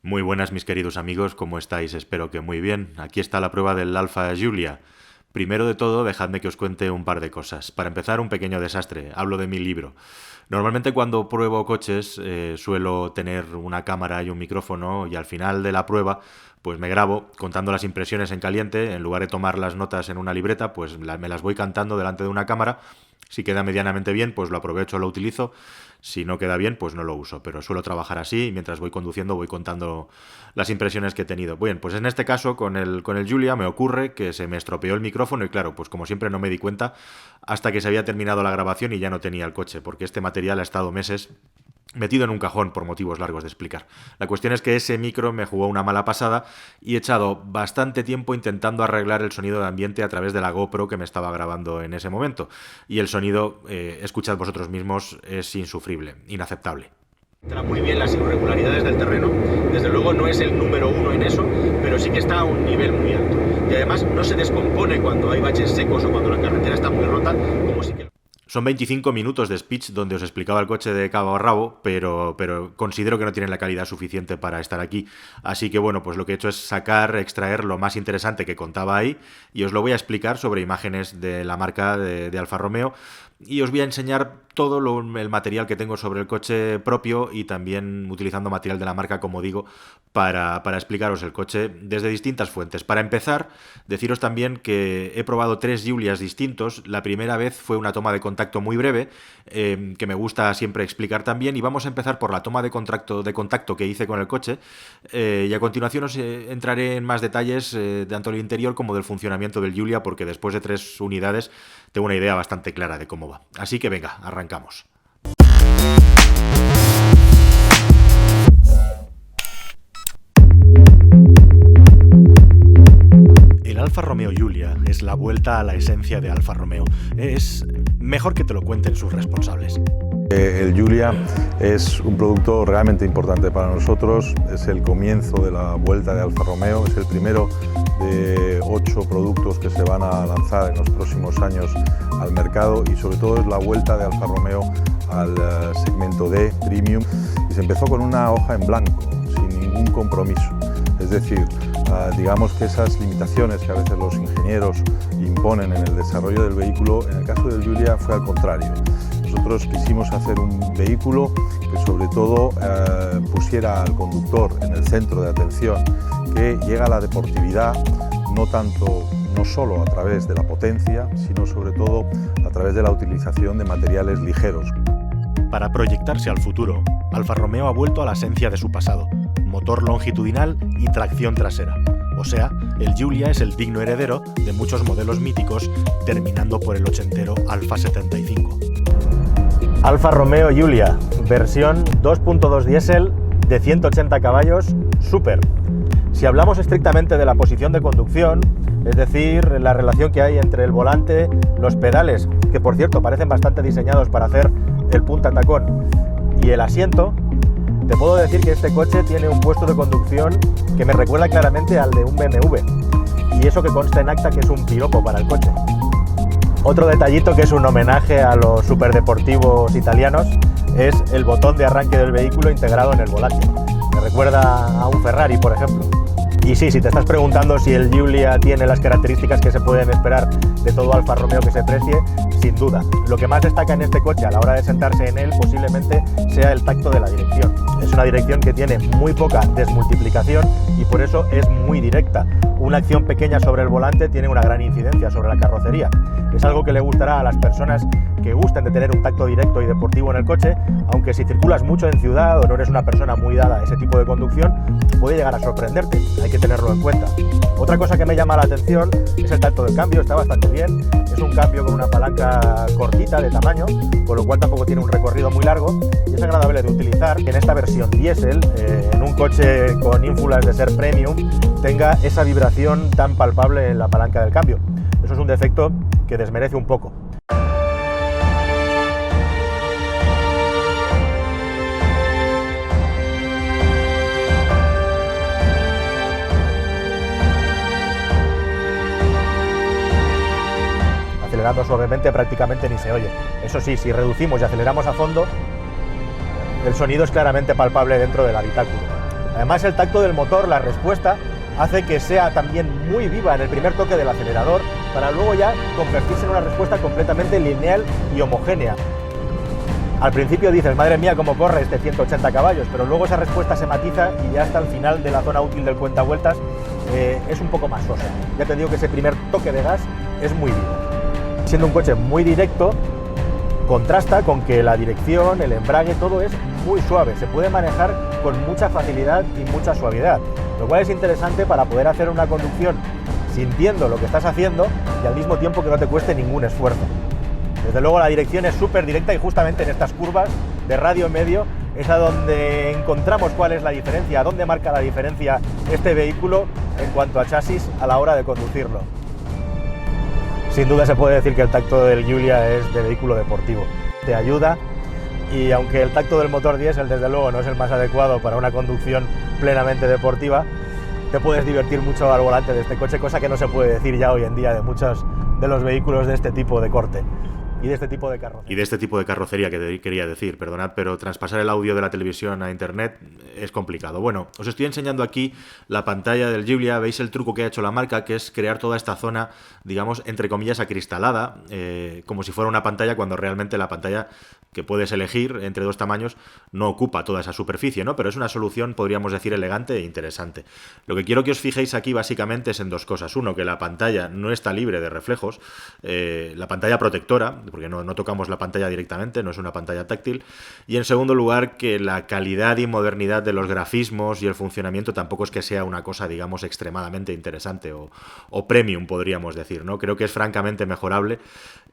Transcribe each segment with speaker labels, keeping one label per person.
Speaker 1: Muy buenas mis queridos amigos, ¿cómo estáis? Espero que muy bien. Aquí está la prueba del Alfa Giulia. Primero de todo, dejadme que os cuente un par de cosas. Para empezar, un pequeño desastre. Hablo de mi libro. Normalmente cuando pruebo coches suelo tener una cámara y un micrófono y al final de la prueba pues me grabo contando las impresiones en caliente. En lugar de tomar las notas en una libreta, pues me las voy cantando delante de una cámara. Si queda medianamente bien, pues lo aprovecho, lo utilizo. Si no queda bien, pues no lo uso. Pero suelo trabajar así y mientras voy conduciendo voy contando las impresiones que he tenido. Bien, pues en este caso con el Giulia me ocurre que se me estropeó el micrófono y claro, pues como siempre no me di cuenta hasta que se había terminado la grabación y ya no tenía el coche, porque este material ha estado meses metido en un cajón por motivos largos de explicar. La cuestión es que ese micro me jugó una mala pasada y he echado bastante tiempo intentando arreglar el sonido de ambiente a través de la GoPro que me estaba grabando en ese momento. Y el sonido, escuchad vosotros mismos, es insufrible, inaceptable.
Speaker 2: Muy bien las irregularidades del terreno, desde luego no es el número uno en eso, pero sí que está a un nivel muy alto. Y además no se descompone cuando hay baches secos o cuando la carretera está muy rota, como sí que...
Speaker 1: Son 25 minutos de speech donde os explicaba el coche de cabo a rabo, pero considero que no tienen la calidad suficiente para estar aquí. Así que bueno, pues lo que he hecho es extraer lo más interesante que contaba ahí y os lo voy a explicar sobre imágenes de la marca de Alfa Romeo y os voy a enseñar todo el material que tengo sobre el coche propio y también utilizando material de la marca, como digo, para explicaros el coche desde distintas fuentes. Para empezar, deciros también que he probado 3 Giulias distintos. La primera vez fue una toma de contacto muy breve, que me gusta siempre explicar también, y vamos a empezar por la toma de contacto que hice con el coche, y a continuación os entraré en más detalles tanto del interior como del funcionamiento del Giulia, porque después de 3 unidades tengo una idea bastante clara de cómo va. Así que venga, arrancamos. El Alfa Romeo Giulia es la vuelta a la esencia de Alfa Romeo. Es mejor que te lo cuenten sus responsables.
Speaker 3: El Giulia es un producto realmente importante para nosotros, es el comienzo de la vuelta de Alfa Romeo, es el primero de 8 productos que se van a lanzar en los próximos años al mercado y sobre todo es la vuelta de Alfa Romeo al segmento D, Premium, y se empezó con una hoja en blanco, sin ningún compromiso, es decir, digamos que esas limitaciones que a veces los ingenieros imponen en el desarrollo del vehículo, en el caso del Giulia fue al contrario. Nosotros quisimos hacer un vehículo que sobre todo pusiera al conductor en el centro de atención, que llega a la deportividad no solo a través de la potencia, sino sobre todo a través de la utilización de materiales ligeros.
Speaker 1: Para proyectarse al futuro, Alfa Romeo ha vuelto a la esencia de su pasado: motor longitudinal y tracción trasera. O sea, el Giulia es el digno heredero de muchos modelos míticos, terminando por el ochentero Alfa 75. Alfa Romeo Giulia, versión 2.2 diésel de 180 caballos, Super. Si hablamos estrictamente de la posición de conducción, es decir, la relación que hay entre el volante, los pedales, que por cierto parecen bastante diseñados para hacer el punta tacón, y el asiento, te puedo decir que este coche tiene un puesto de conducción que me recuerda claramente al de un BMW, y eso que consta en acta que es un piropo para el coche. Otro detallito que es un homenaje a los superdeportivos italianos es el botón de arranque del vehículo integrado en el volante. Me recuerda a un Ferrari, por ejemplo. Y sí, si te estás preguntando si el Giulia tiene las características que se pueden esperar de todo Alfa Romeo que se precie, sin duda. Lo que más destaca en este coche a la hora de sentarse en él posiblemente sea el tacto de la dirección. Es una dirección que tiene muy poca desmultiplicación y por eso es muy directa. Una acción pequeña sobre el volante tiene una gran incidencia sobre la carrocería. Es algo que le gustará a las personas que gusten de tener un tacto directo y deportivo en el coche, aunque si circulas mucho en ciudad o no eres una persona muy dada a ese tipo de conducción, puede llegar a sorprenderte, hay que tenerlo en cuenta. Otra cosa que me llama la atención es el tacto del cambio, está bastante bien, es un cambio con una palanca cortita de tamaño, con lo cual tampoco tiene un recorrido muy largo y es agradable de utilizar que en esta versión diésel, en un coche con ínfulas de ser premium, tenga esa vibración tan palpable en la palanca del cambio. Eso es un defecto que desmerece un poco. Acelerando suavemente prácticamente ni se oye. Eso sí, si reducimos y aceleramos a fondo, el sonido es claramente palpable dentro del habitáculo. Además, el tacto del motor, la respuesta, hace que sea también muy viva en el primer toque del acelerador para luego ya convertirse en una respuesta completamente lineal y homogénea. Al principio dices, madre mía, cómo corre este 180 caballos, pero luego esa respuesta se matiza y ya hasta el final de la zona útil del cuentavueltas es un poco más sosa. Ya te digo que ese primer toque de gas es muy vivo. Siendo un coche muy directo, contrasta con que la dirección, el embrague, todo es muy suave. Se puede manejar con mucha facilidad y mucha suavidad, lo cual es interesante para poder hacer una conducción sintiendo lo que estás haciendo y al mismo tiempo que no te cueste ningún esfuerzo. Desde luego la dirección es súper directa y justamente en estas curvas de radio medio es a donde encontramos cuál es la diferencia, a dónde marca la diferencia este vehículo en cuanto a chasis a la hora de conducirlo. Sin duda se puede decir que el tacto del Giulia es de vehículo deportivo. Te ayuda y aunque el tacto del motor diésel desde luego no es el más adecuado para una conducción plenamente deportiva, te puedes divertir mucho al volante de este coche, cosa que no se puede decir ya hoy en día de muchos de los vehículos de este tipo de corte. Y de este tipo de carrocería.
Speaker 2: Y de este tipo de carrocería que quería decir, perdonad, pero traspasar el audio de la televisión a internet es complicado. Bueno, os estoy enseñando aquí la pantalla del Giulia, veis el truco que ha hecho la marca, que es crear toda esta zona, digamos, entre comillas, acristalada, como si fuera una pantalla, cuando realmente la pantalla que puedes elegir entre dos tamaños no ocupa toda esa superficie, ¿no? Pero es una solución, podríamos decir, elegante e interesante. Lo que quiero que os fijéis aquí básicamente es en dos cosas. Uno, que la pantalla no está libre de reflejos, la pantalla protectora, porque no tocamos la pantalla directamente, no es una pantalla táctil. Y en segundo lugar, que la calidad y modernidad de los grafismos y el funcionamiento tampoco es que sea una cosa, digamos, extremadamente interesante o premium, podríamos decir, ¿no? Creo que es francamente mejorable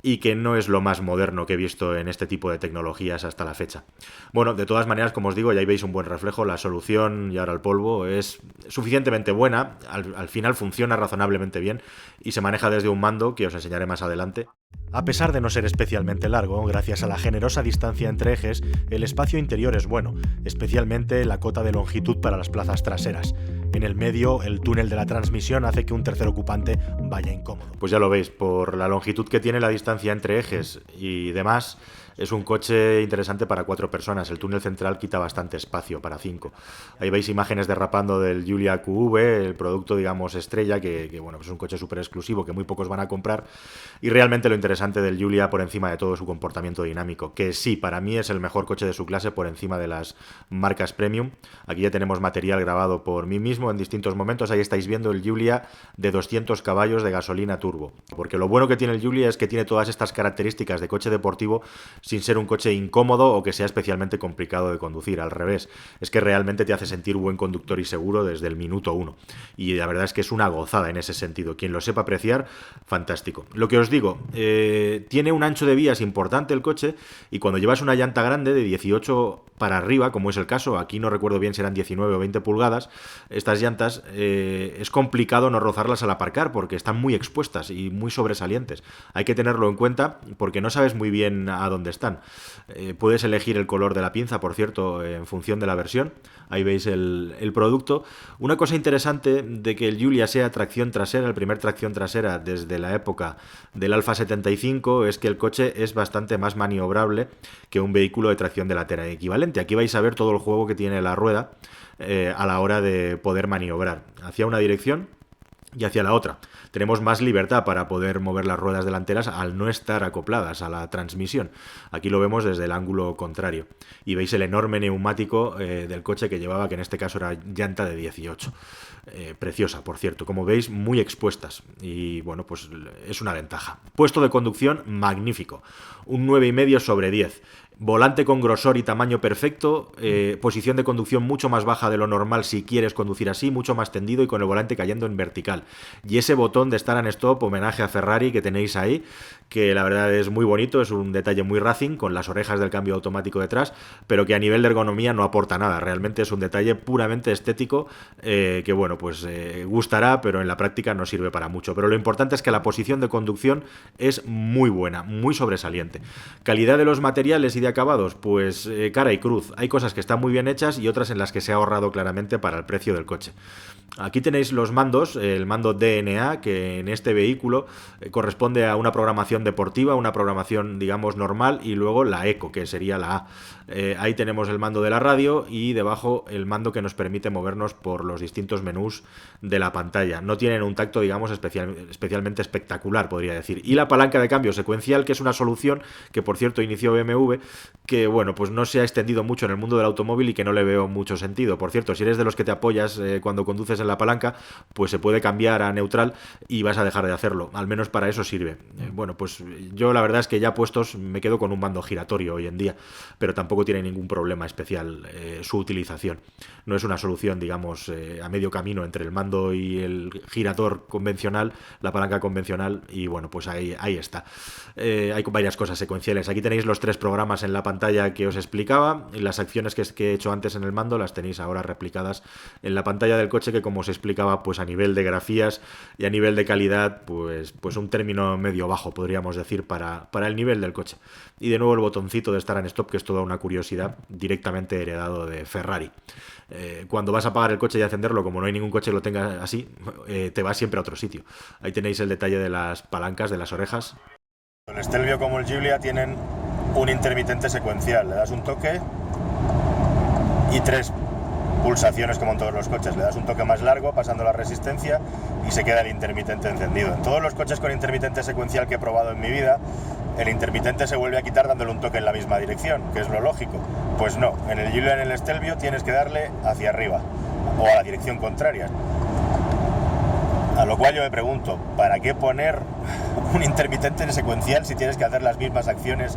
Speaker 2: y que no es lo más moderno que he visto en este tipo de tecnologías hasta la fecha. Bueno, de todas maneras, como os digo, ya ahí veis un buen reflejo, la solución y ahora el polvo es suficientemente buena, al final funciona razonablemente bien y se maneja desde un mando que os enseñaré más adelante.
Speaker 1: A pesar de no ser especialmente largo, gracias a la generosa distancia entre ejes, el espacio interior es bueno, especialmente la cota de longitud para las plazas traseras. En el medio, el túnel de la transmisión hace que un tercer ocupante vaya incómodo.
Speaker 2: Pues ya lo veis, por la longitud que tiene la distancia entre ejes y demás, es un coche interesante para 4 personas. El túnel central quita bastante espacio para 5. Ahí veis imágenes derrapando del Giulia QV, el producto, digamos, estrella, que bueno, pues es un coche súper exclusivo que muy pocos van a comprar. Y realmente lo interesante del Giulia, por encima de todo, su comportamiento dinámico, que sí, para mí es el mejor coche de su clase por encima de las marcas premium. Aquí ya tenemos material grabado por mí mismo en distintos momentos. Ahí estáis viendo el Giulia de 200 caballos de gasolina turbo. Porque lo bueno que tiene el Giulia es que tiene todas estas características de coche deportivo sin ser un coche incómodo o que sea especialmente complicado de conducir. Al revés, es que realmente te hace sentir buen conductor y seguro desde el minuto 1. Y la verdad es que es una gozada en ese sentido. Quien lo sepa apreciar, fantástico. Lo que os digo, tiene un ancho de vías importante el coche y cuando llevas una llanta grande de 18 para arriba, como es el caso, aquí no recuerdo bien si eran 19 o 20 pulgadas, estas llantas es complicado no rozarlas al aparcar porque están muy expuestas y muy sobresalientes. Hay que tenerlo en cuenta porque no sabes muy bien a dónde están. Puedes elegir el color de la pinza, por cierto, en función de la versión. Ahí veis el producto. Una cosa interesante de que el Giulia sea tracción trasera, el primer tracción trasera desde la época del Alfa 75, es que el coche es bastante más maniobrable que un vehículo de tracción delantera equivalente. Aquí vais a ver todo el juego que tiene la rueda a la hora de poder maniobrar hacia una dirección y hacia la otra. Tenemos más libertad para poder mover las ruedas delanteras al no estar acopladas a la transmisión. Aquí lo vemos desde el ángulo contrario. Y veis el enorme neumático del coche que llevaba, que en este caso era llanta de 18. Preciosa, por cierto. Como veis, muy expuestas. Y bueno, pues es una ventaja. Puesto de conducción, magnífico. Un 9,5 sobre 10. Volante con grosor y tamaño perfecto, posición de conducción mucho más baja de lo normal si quieres conducir así, mucho más tendido y con el volante cayendo en vertical. Y ese botón de Start and Stop, homenaje a Ferrari que tenéis ahí, que la verdad es muy bonito, es un detalle muy racing, con las orejas del cambio automático detrás, pero que a nivel de ergonomía no aporta nada. Realmente es un detalle puramente estético que bueno, pues gustará, pero en la práctica no sirve para mucho. Pero lo importante es que la posición de conducción es muy buena, muy sobresaliente. Calidad de los materiales y de
Speaker 1: de acabados, pues cara y cruz. Hay cosas que están muy bien hechas y otras en las que se ha ahorrado claramente para el precio del coche. Aquí tenéis los mandos, el mando DNA, que en este vehículo corresponde a una programación deportiva, una programación, digamos, normal, y luego la Eco, que sería la A. Ahí tenemos el mando de la radio y debajo el mando que nos permite movernos por los distintos menús de la pantalla. No tienen un tacto, digamos, especialmente espectacular, podría decir. Y la palanca de cambio secuencial, que es una solución que, por cierto, inició BMW, que, bueno, pues no se ha extendido mucho en el mundo del automóvil y que no le veo mucho sentido. Por cierto, si eres de los que te apoyas cuando conduces en la palanca, pues se puede cambiar a neutral y vas a dejar de hacerlo. Al menos para eso sirve. Bueno, pues yo la verdad es que ya puestos me quedo con un mando giratorio hoy en día, pero tampoco tiene ningún problema especial su utilización. No es una solución, digamos, a medio camino entre el mando y el girador convencional, la palanca convencional, y bueno, pues ahí está. Hay varias cosas secuenciales. Aquí tenéis los 3 programas en la pantalla que os explicaba, y las acciones que he hecho antes en el mando las tenéis ahora replicadas en la pantalla del coche, que como os explicaba, pues a nivel de grafías y a nivel de calidad, pues un término medio bajo, podríamos decir, para el nivel del coche. Y de nuevo el botoncito de Start and Stop, que es toda una curiosidad, directamente heredado de Ferrari. Cuando vas a apagar el coche y encenderlo, como no hay ningún coche que lo tenga así, te vas siempre a otro sitio. Ahí tenéis el detalle de las palancas, de las orejas.
Speaker 2: El Stelvio como el Giulia tienen un intermitente secuencial. Le das un toque y 3 pulsaciones como en todos los coches. Le das un toque más largo pasando la resistencia y se queda el intermitente encendido. En todos los coches con intermitente secuencial que he probado en mi vida, el intermitente se vuelve a quitar dándole un toque en la misma dirección, que es lo lógico. Pues no, en el Giulia, en el Stelvio, tienes que darle hacia arriba o a la dirección contraria. A lo cual yo me pregunto, ¿para qué poner un intermitente en secuencial si tienes que hacer las mismas acciones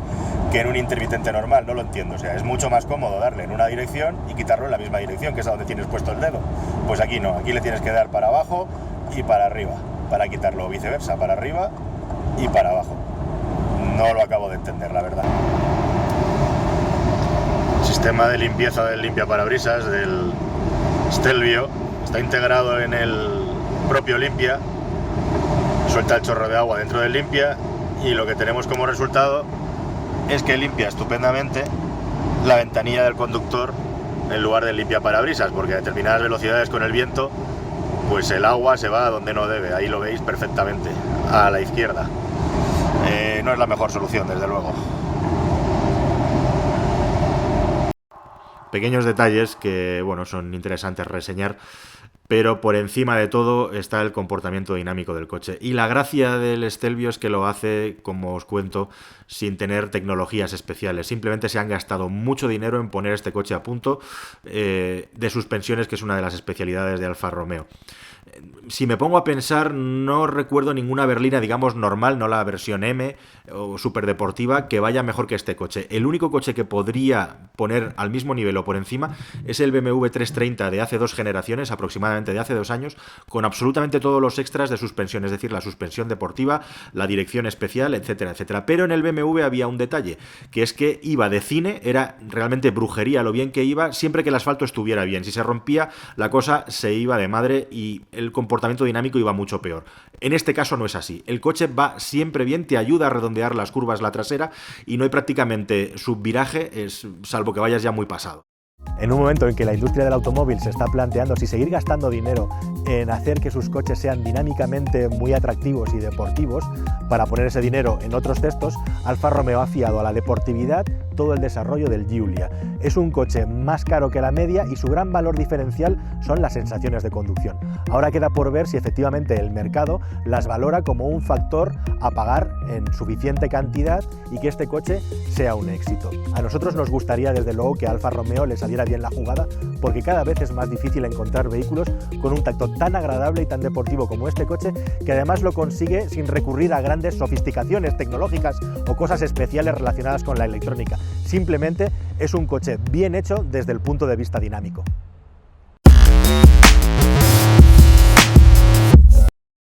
Speaker 2: que en un intermitente normal? No lo entiendo. O sea, es mucho más cómodo darle en una dirección y quitarlo en la misma dirección, que es a donde tienes puesto el dedo. Pues aquí no, aquí le tienes que dar para abajo y para arriba, para quitarlo, o viceversa, para arriba y para abajo. No lo acabo de entender, la verdad. El sistema de limpieza del limpiaparabrisas del Stelvio está integrado en el propio limpia, suelta el chorro de agua dentro del limpia y lo que tenemos como resultado es que limpia estupendamente la ventanilla del conductor en lugar del limpiaparabrisas, porque a determinadas velocidades con el viento pues el agua se va a donde no debe. Ahí lo veis perfectamente, a la izquierda. No es la mejor solución, desde luego.
Speaker 1: Pequeños detalles que, bueno, son interesantes reseñar, pero por encima de todo está el comportamiento dinámico del coche. Y la gracia del Stelvio es que lo hace, como os cuento, sin tener tecnologías especiales. Simplemente se han gastado mucho dinero en poner este coche a punto de suspensiones, que es una de las especialidades de Alfa Romeo. Si me pongo a pensar, no recuerdo ninguna berlina, digamos, normal, no la versión M o superdeportiva, que vaya mejor que este coche. El único coche que podría poner al mismo nivel o por encima es el BMW 330 de hace 2 generaciones, aproximadamente de hace 2 años, con absolutamente todos los extras de suspensión, es decir, la suspensión deportiva, la dirección especial, etcétera, etcétera. Pero en el BMW había un detalle, que es que iba de cine, era realmente brujería lo bien que iba, siempre que el asfalto estuviera bien. Si se rompía, la cosa se iba de madre y el comportamiento dinámico iba mucho peor. En este caso no es así. El coche va siempre bien, te ayuda a redondear las curvas la trasera y no hay prácticamente subviraje, salvo que vayas ya muy pasado.
Speaker 4: En un momento en que la industria del automóvil se está planteando si seguir gastando dinero en hacer que sus coches sean dinámicamente muy atractivos y deportivos, para poner ese dinero en otros textos, Alfa Romeo ha fiado a la deportividad todo el desarrollo del Giulia. Es un coche más caro que la media y su gran valor diferencial son las sensaciones de conducción. Ahora queda por ver si efectivamente el mercado las valora como un factor a pagar en suficiente cantidad y que este coche sea un éxito. A nosotros nos gustaría desde luego que a Alfa Romeo le saliera bien la jugada, porque cada vez es más difícil encontrar vehículos con un tacto tan agradable y tan deportivo como este coche, que además lo consigue sin recurrir a grandes sofisticaciones tecnológicas o cosas especiales relacionadas con la electrónica. Simplemente es un coche bien hecho desde el punto de vista dinámico.